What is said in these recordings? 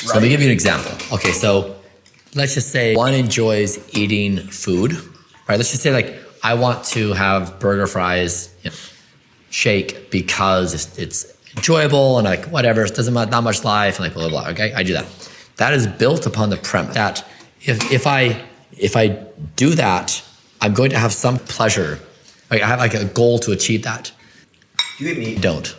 right? So let me give you an example. Okay, so let's just say one enjoys eating food, right? Let's just say like, I want to have burger, fries, shake because it's enjoyable and like whatever, it doesn't not much life and like blah, blah, blah, okay? I do that. That is built upon the premise that if I do that, I'm going to have some pleasure. Like I have like a goal to achieve that. Do you eat meat? Don't.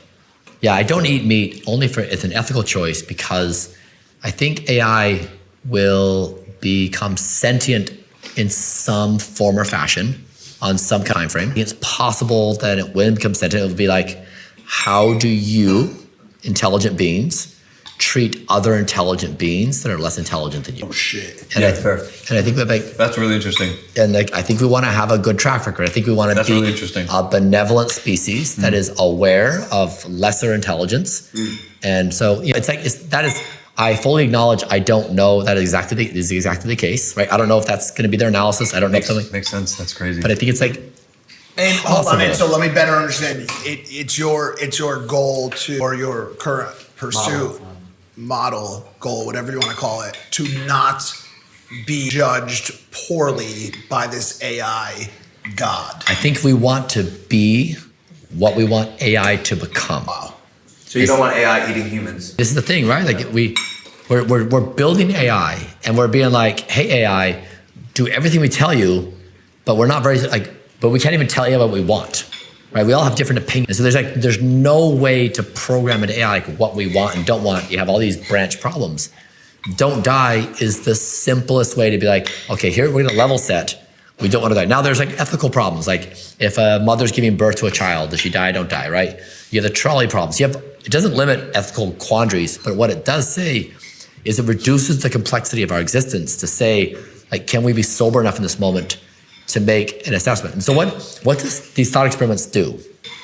Yeah, I don't eat meat only for, it's an ethical choice because I think AI will become sentient in some form or fashion on some kind of time frame. It's possible that it will become sentient. It will be like, how do you, intelligent beings, treat other intelligent beings that are less intelligent than you? Oh shit. And Fair. And I think that like, That's really interesting. and like, I think we want to have a good track record. I think we want to That's be really interesting. a benevolent species that is aware of lesser intelligence. And so it's like, that is, I fully acknowledge I don't know that is exactly the case, right? I don't know if that's going to be their analysis. I don't know something, Makes sense. That's crazy. but I think it's like, And hold on, Possible. and so let me better understand. It's your goal to, or your current pursuit, model, goal, whatever you want to call it, to not be judged poorly by this AI god. I think we want to be what we want AI to become. Wow. So you don't want AI eating humans? This is the thing, right? Like we're building AI and we're being like, hey AI, do everything we tell you, but we're not very but we can't even tell AI what we want, right? We all have different opinions. So there's no way to program an AI like what we want and don't want. You have all these branch problems. Don't die is the simplest way to be like, okay, here we're gonna level set. We don't want to die. Now there's like ethical problems. Like if a mother's giving birth to a child, does she die? Don't die, right? You have the trolley problems. It doesn't limit ethical quandaries, but what it does say is it reduces the complexity of our existence to say, like, can we be sober enough in this moment to make an assessment? And so what does these thought experiments do?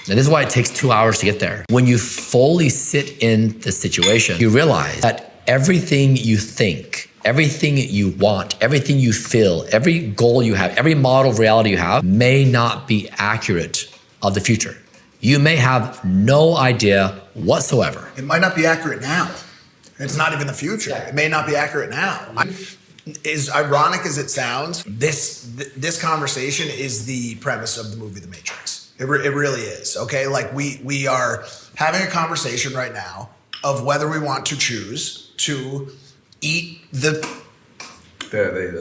And this is why it takes 2 hours to get there. When you fully sit in the situation, you realize that everything you think, everything you want, everything you feel, every goal you have, every model of reality you have may not be accurate of the future. You may have no idea whatsoever. It might not be accurate now. It's not even the future. It may not be accurate now. As ironic as it sounds, this conversation is the premise of the movie The Matrix. It really is, okay? Like we are having a conversation right now of whether we want to choose to eat the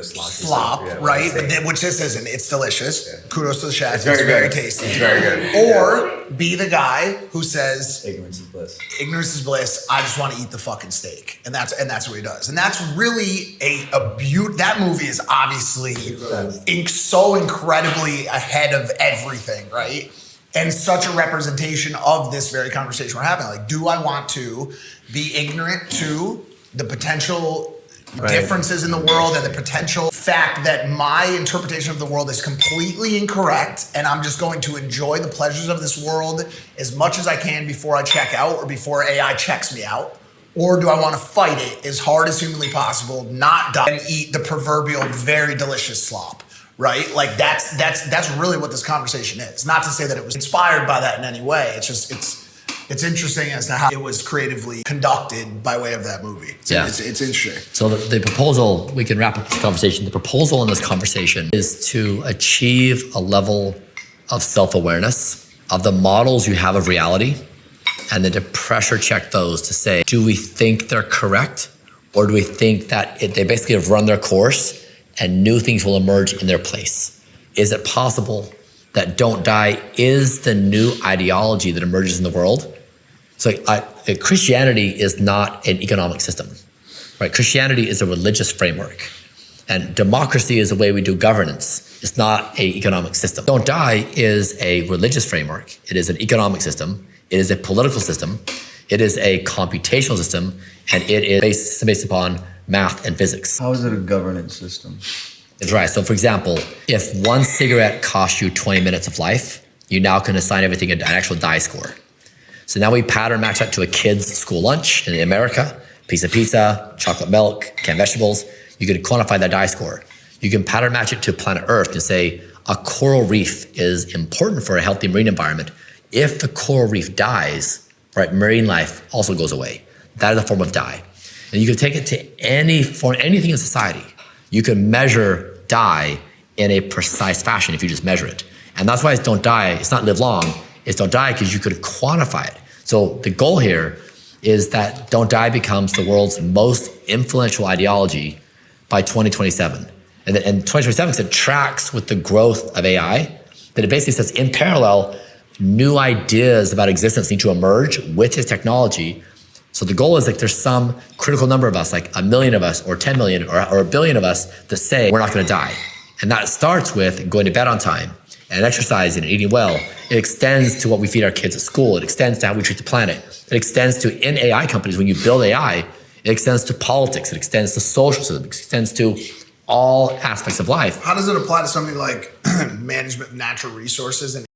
slop, yeah, right? Which this isn't. It's delicious. Yeah. Kudos to the chef. It's very very good. tasty. It's very good. Or be the guy who says Ignorance is bliss. ignorance is bliss. I just want to eat the fucking steak, and that's what he does. And that's really a beaut. That movie is obviously so incredibly ahead of everything, right? And such a representation of this very conversation we're having. Like, do I want to be ignorant to the potential differences in the world and the potential fact that my interpretation of the world is completely incorrect, and I'm just going to enjoy the pleasures of this world as much as I can before I check out or before AI checks me out? Or do I want to fight it as hard as humanly possible, not die, and eat the proverbial very delicious slop, right? Like that's really what this conversation is. Not to say that it was inspired by that in any way. It's just, it's interesting as to how it was creatively conducted by way of that movie. It's interesting. So the proposal, we can wrap up this conversation. The proposal in this conversation is to achieve a level of self-awareness of the models you have of reality, and then to pressure check those to say, do we think they're correct? Or do we think that they basically have run their course and new things will emerge in their place? Is it possible that don't die is the new ideology that emerges in the world? So Christianity is not an economic system, right? Christianity is a religious framework, and democracy is the way we do governance. It's not an economic system. Don't die is a religious framework. It is an economic system. It is a political system. It is a computational system, and it is based upon math and physics. How is it a governance system? That's right. So for example, if one cigarette costs you 20 minutes of life, you now can assign everything an actual die score. So now we pattern match that to a kid's school lunch in America, piece of pizza, chocolate milk, canned vegetables. You can quantify that die score. You can pattern match it to planet Earth and say a coral reef is important for a healthy marine environment. If the coral reef dies, right, marine life also goes away. That is a form of die. And you can take it to anything in society. You can measure die in a precise fashion if you just measure it. And that's why it's don't die. It's not live long. It's don't die because you could quantify it. So the goal here is that don't die becomes the world's most influential ideology by 2027. And 2027, because it tracks with the growth of AI, that it basically says in parallel, new ideas about existence need to emerge with this technology. So the goal is like there's some critical number of us, like 1 million of us or 10 million or 1 billion of us that say we're not gonna die. And that starts with going to bed on time and exercising and eating well. It extends to what we feed our kids at school. It extends to how we treat the planet. It extends to in AI companies, when you build AI, it extends to politics. It extends to social system. It extends to all aspects of life. How does it apply to something like management of natural resources and